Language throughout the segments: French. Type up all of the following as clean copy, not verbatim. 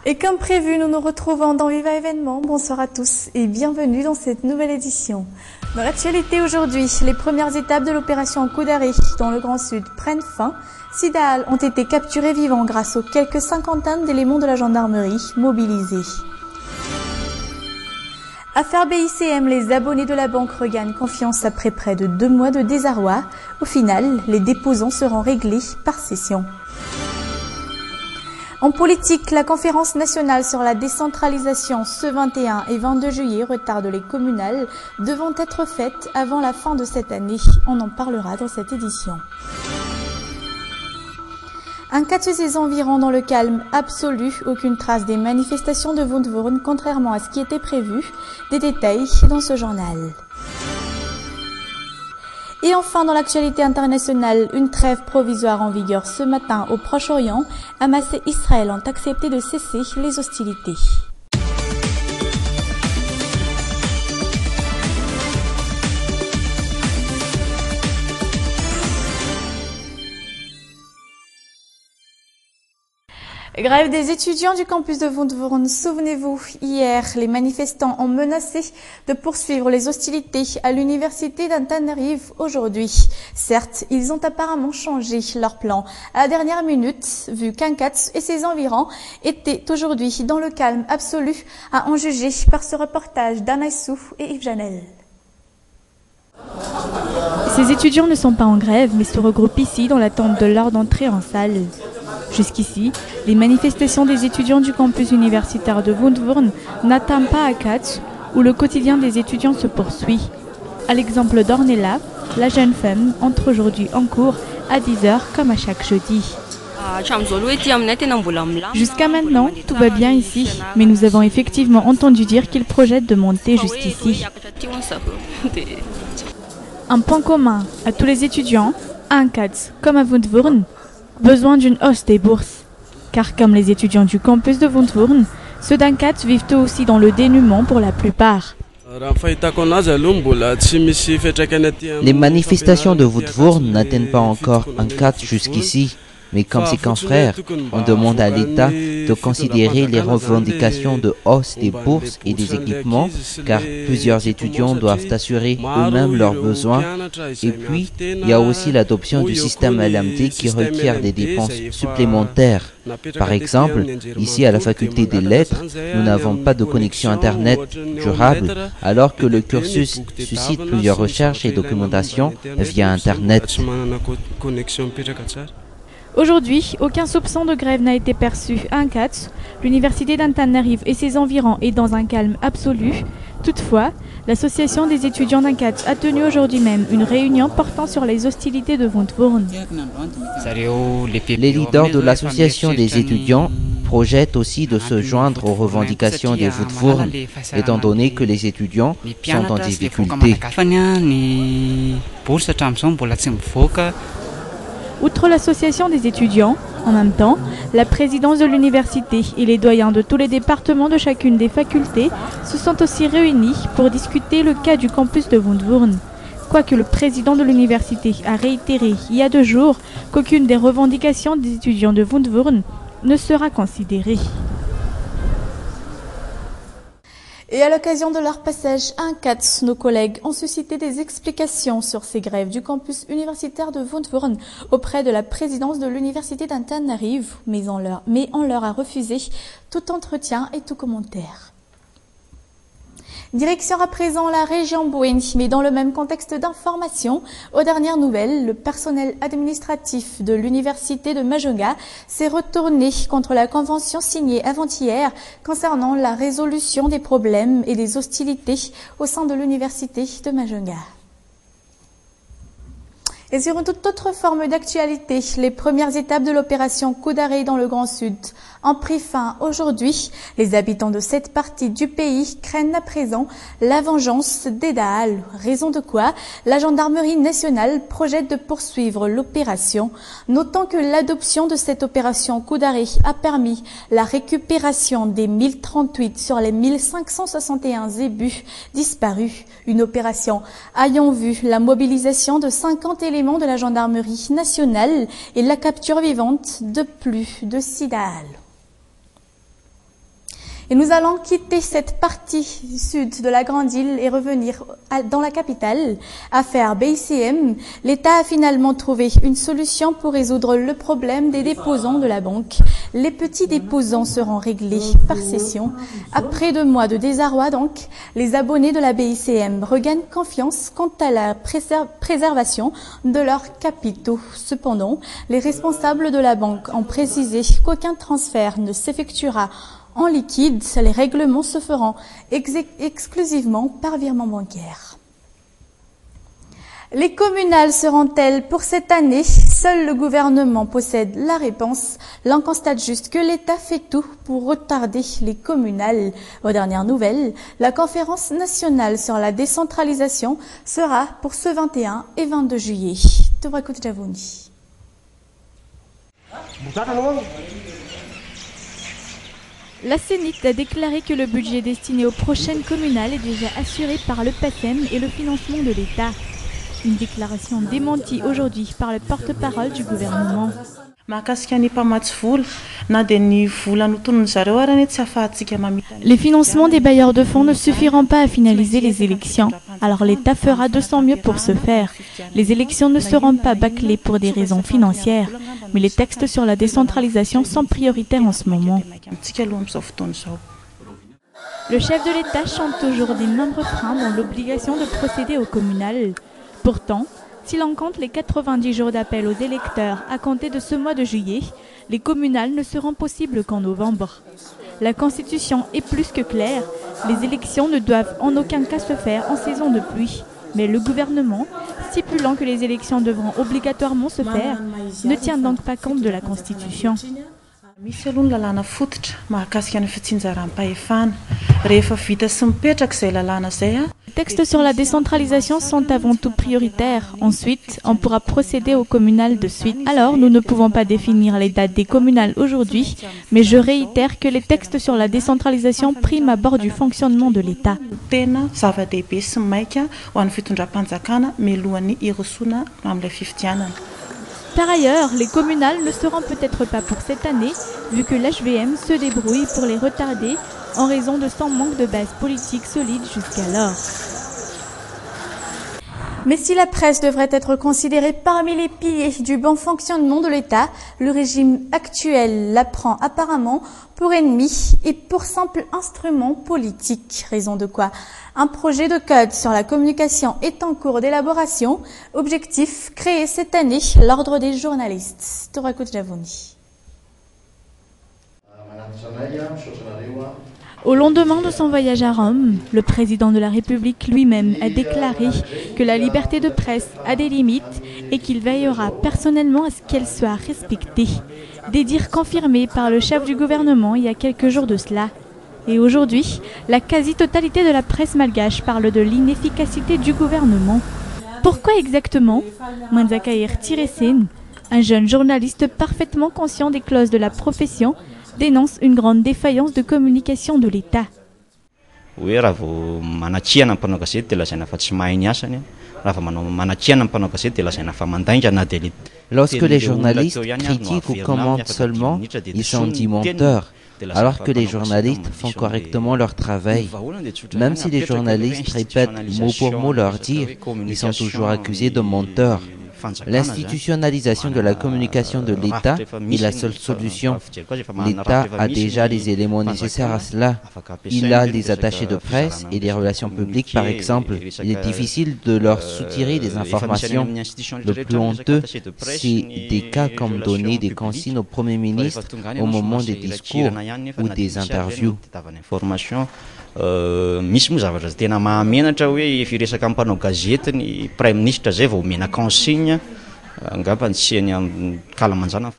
Et comme prévu, nous nous retrouvons dans Viva Événement. Bonsoir à tous et bienvenue dans cette nouvelle édition. Dans l'actualité aujourd'hui, les premières étapes de l'opération Coup d'arrêt dans le Grand Sud prennent fin. Sidaal ont été capturés vivants grâce aux quelques cinquantaines d'éléments de la gendarmerie mobilisés. Affaire BICM, les abonnés de la banque regagnent confiance après près de 2 mois de désarroi. Au final, les déposants seront réglés par session. En politique, la conférence nationale sur la décentralisation ce 21 et 22 juillet retarde les communales devant être faites avant la fin de cette année. On en parlera dans cette édition. Un 4 ses environs dans le calme absolu, aucune trace des manifestations de Wundwurm contrairement à ce qui était prévu. Des détails dans ce journal. Et enfin, dans l'actualité internationale, une trêve provisoire en vigueur ce matin au Proche-Orient. Hamas et Israël ont accepté de cesser les hostilités. Grève des étudiants du campus de Wundwurm. Souvenez-vous, hier, les manifestants ont menacé de poursuivre les hostilités à l'université d'Antananarive aujourd'hui. Certes, ils ont apparemment changé leur plan à la dernière minute, vu qu'Ankatz et ses environs étaient aujourd'hui dans le calme absolu, à en juger par ce reportage d'Anna Souf et Yves Janel. Ces étudiants ne sont pas en grève, mais se regroupent ici dans l'attente de l'heure d'entrée en salle. Jusqu'ici, les manifestations des étudiants du campus universitaire de Wundwurm n'atteignent pas Ankatz, où le quotidien des étudiants se poursuit. À l'exemple d'Ornella, la jeune femme entre aujourd'hui en cours à 10h comme à chaque jeudi. Jusqu'à maintenant, tout va bien ici, mais nous avons effectivement entendu dire qu'ils projettent de monter jusqu'ici. Un point commun à tous les étudiants, à Ankatz comme à Wundwurm, besoin d'une hausse des bourses. Car comme les étudiants du campus de Wundwurm, ceux d'Ankatz vivent eux aussi dans le dénuement pour la plupart. Les manifestations de Wundwurm n'atteignent pas encore Ankatz jusqu'ici. Mais comme ses confrères, on demande à l'État de considérer les revendications de hausse des bourses et des équipements, car plusieurs étudiants doivent assurer eux-mêmes leurs besoins. Et puis, il y a aussi l'adoption du système LMD qui requiert des dépenses supplémentaires. Par exemple, ici à la faculté des lettres, nous n'avons pas de connexion Internet durable, alors que le cursus suscite plusieurs recherches et documentations via Internet. Aujourd'hui, aucun soupçon de grève n'a été perçu à Ankatz. L'université d'Antananarive et ses environs est dans un calme absolu. Toutefois, l'association des étudiants d'Ankatz a tenu aujourd'hui même une réunion portant sur les hostilités de Wundwurm. Les leaders de l'association des étudiants projettent aussi de se joindre aux revendications des Wundwurm, étant donné que les étudiants sont en difficulté. Outre l'association des étudiants, en même temps, la présidence de l'université et les doyens de tous les départements de chacune des facultés se sont aussi réunis pour discuter le cas du campus de Wundwurm. Quoique le président de l'université a réitéré il y a 2 jours qu'aucune des revendications des étudiants de Wundwurm ne sera considérée. Et à l'occasion de leur passage à Ankatz, nos collègues ont suscité des explications sur ces grèves du campus universitaire de Wundwurm auprès de la présidence de l'université d'Antananarive, mais on leur a refusé tout entretien et tout commentaire. Direction à présent la région Bouin, mais dans le même contexte d'information. Aux dernières nouvelles, le personnel administratif de l'université de Majunga s'est retourné contre la convention signée avant-hier concernant la résolution des problèmes et des hostilités au sein de l'université de Majunga. Et sur une toute autre forme d'actualité, les premières étapes de l'opération Coup d'arrêt dans le Grand Sud ont pris fin aujourd'hui. Les habitants de cette partie du pays craignent à présent la vengeance des Daal. Raison de quoi la gendarmerie nationale projette de poursuivre l'opération. Notons que l'adoption de cette opération Coup d'arrêt a permis la récupération des 1038 sur les 1561 zébus disparus. Une opération ayant vu la mobilisation de 50 éléments de la gendarmerie nationale et la capture vivante de plus de Sidaal. Et nous allons quitter cette partie sud de la grande île et revenir dans la capitale. Affaire BICM, l'État a finalement trouvé une solution pour résoudre le problème des déposants de la banque. Les petits déposants seront réglés par session. Après 2 mois de désarroi donc, les abonnés de la BICM regagnent confiance quant à la préservation de leurs capitaux. Cependant, les responsables de la banque ont précisé qu'aucun transfert ne s'effectuera en liquide. Les règlements se feront exclusivement par virement bancaire. Les communales seront-elles pour cette année? Seul le gouvernement possède la réponse. L'on constate juste que l'État fait tout pour retarder les communales. Aux dernières nouvelles, la conférence nationale sur la décentralisation sera pour ce 21 et 22 juillet. Tovrakut Javouni. La Sénite a déclaré que le budget destiné aux prochaines communales est déjà assuré par le PACEM et le financement de l'État. Une déclaration démentie aujourd'hui par le porte-parole du gouvernement. Les financements des bailleurs de fonds ne suffiront pas à finaliser les élections. Alors l'État fera de son mieux pour ce faire. Les élections ne seront pas bâclées pour des raisons financières, mais les textes sur la décentralisation sont prioritaires en ce moment. Le chef de l'État chante toujours des nombreux freins dans l'obligation de procéder au communal. Pourtant, si l'on compte les 90 jours d'appel aux électeurs à compter de ce mois de juillet, les communales ne seront possibles qu'en novembre. La Constitution est plus que claire, les élections ne doivent en aucun cas se faire en saison de pluie. Mais le gouvernement, stipulant que les élections devront obligatoirement se faire, ne tient donc pas compte de la Constitution. Les textes sur la décentralisation sont avant tout prioritaires. Ensuite, on pourra procéder aux communales de suite. Alors, nous ne pouvons pas définir les dates des communales aujourd'hui, mais je réitère que les textes sur la décentralisation priment à bord du fonctionnement de l'État. Par ailleurs, les communales ne seront peut-être pas pour cette année, vu que l'HVM se débrouille pour les retarder en raison de son manque de base politique solide jusqu'alors. Mais si la presse devrait être considérée parmi les piliers du bon fonctionnement de l'État, le régime actuel la prend apparemment pour ennemi et pour simple instrument politique. Raison de quoi un projet de code sur la communication est en cours d'élaboration. Objectif, créer cette année l'ordre des journalistes. Torakut Javouni. Au lendemain de son voyage à Rome, le président de la République lui-même a déclaré que la liberté de presse a des limites et qu'il veillera personnellement à ce qu'elle soit respectée. Des dires confirmés par le chef du gouvernement il y a quelques jours de cela. Et aujourd'hui, la quasi-totalité de la presse malgache parle de l'inefficacité du gouvernement. Pourquoi exactement? Manzakair Tiresen, un jeune journaliste parfaitement conscient des clauses de la profession, dénonce une grande défaillance de communication de l'État. Lorsque les journalistes critiquent ou commentent seulement, ils sont dits menteurs, alors que les journalistes font correctement leur travail. Même si les journalistes répètent mot pour mot leur dire, ils sont toujours accusés de menteurs. L'institutionnalisation de la communication de l'État est la seule solution. L'État a déjà les éléments nécessaires à cela. Il a les attachés de presse et les relations publiques, par exemple. Il est difficile de leur soutirer des informations. Le plus honteux, c'est des cas comme donner des consignes au Premier ministre au moment des discours ou des interviews. Misy moa zavatra tena mahamenatra hoe firesaka ampanao gazety ny prime ministre zay vao omena consigne angamba ntsihany amin'ny kalamanjana.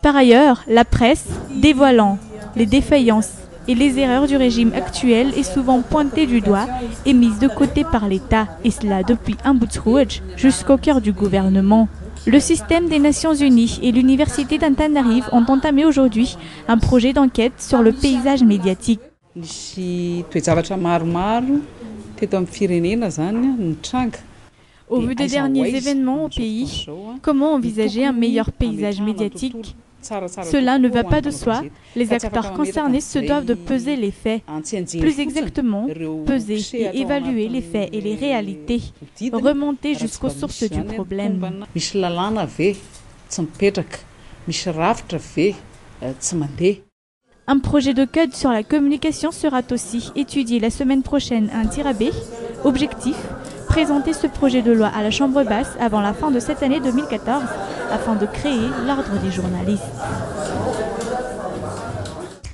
Par ailleurs, la presse, dévoilant les défaillances et les erreurs du régime actuel, est souvent pointée du doigt et mise de côté par l'État, et cela depuis Ambutrouj jusqu'au cœur du gouvernement. Le système des Nations Unies et l'université d'Antananarive ont entamé aujourd'hui un projet d'enquête sur le paysage médiatique. Au vu des derniers événements au pays, comment envisager un meilleur paysage médiatique? Cela ne va pas de soi, les acteurs concernés se doivent de peser les faits. Plus exactement, peser et évaluer les faits et les réalités, remonter jusqu'aux sources du problème. Un projet de code sur la communication sera aussi étudié la semaine prochaine à Ntirabe. Objectif, présenter ce projet de loi à la Chambre basse avant la fin de cette année 2014 afin de créer l'ordre des journalistes.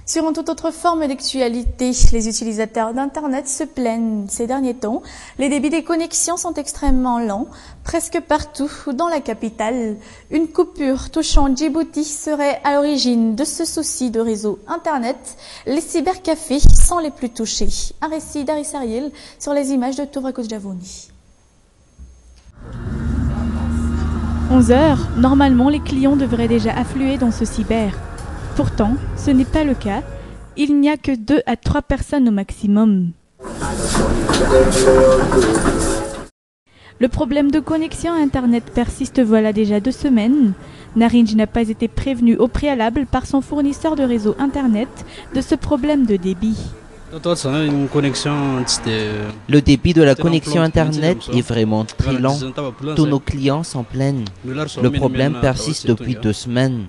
Sur une toute autre forme d'actualité, les utilisateurs d'Internet se plaignent ces derniers temps. Les débits des connexions sont extrêmement lents, presque partout dans la capitale. Une coupure touchant Djibouti serait à l'origine de ce souci de réseau Internet. Les cybercafés sont les plus touchés. Un récit d'Aris Ariel sur les images de Tourakus Javouni. 11 h, normalement les clients devraient déjà affluer dans ce cyber. Pourtant, ce n'est pas le cas. Il n'y a que 2 à 3 personnes au maximum. Le problème de connexion à Internet persiste voilà déjà 2 semaines. Narinj n'a pas été prévenu au préalable par son fournisseur de réseau Internet de ce problème de débit. Le débit de la connexion Internet est vraiment très lent. Tous nos clients s'en plaignent. Le problème persiste depuis 2 semaines.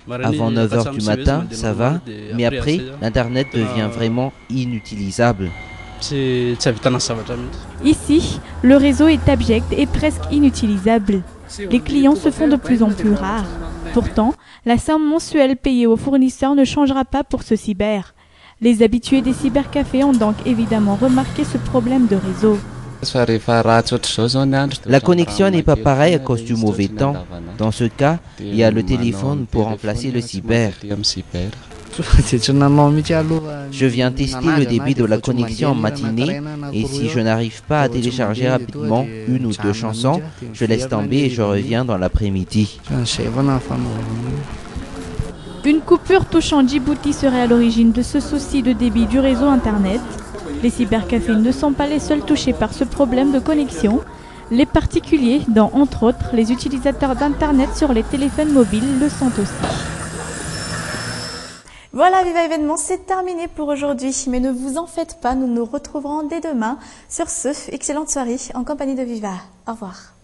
Avant 9 h du matin, ça va, mais après, l'Internet devient vraiment inutilisable. Ici, le réseau est abject et presque inutilisable. Les clients se font de plus en plus rares. Pourtant, la somme mensuelle payée aux fournisseurs ne changera pas pour ce cyber. Les habitués des cybercafés ont donc évidemment remarqué ce problème de réseau. La connexion n'est pas pareille à cause du mauvais temps. Dans ce cas, il y a le téléphone pour remplacer le cyber. Je viens tester le débit de la connexion en matinée et si je n'arrive pas à télécharger rapidement 1 ou 2 chansons, je laisse tomber et je reviens dans l'après-midi. Une coupure touchant Djibouti serait à l'origine de ce souci de débit du réseau Internet. Les cybercafés ne sont pas les seuls touchés par ce problème de connexion. Les particuliers, dont entre autres les utilisateurs d'Internet sur les téléphones mobiles, le sont aussi. Voilà, Viva Événement, c'est terminé pour aujourd'hui. Mais ne vous en faites pas, nous nous retrouverons dès demain. Sur ce, excellente soirée en compagnie de Viva. Au revoir.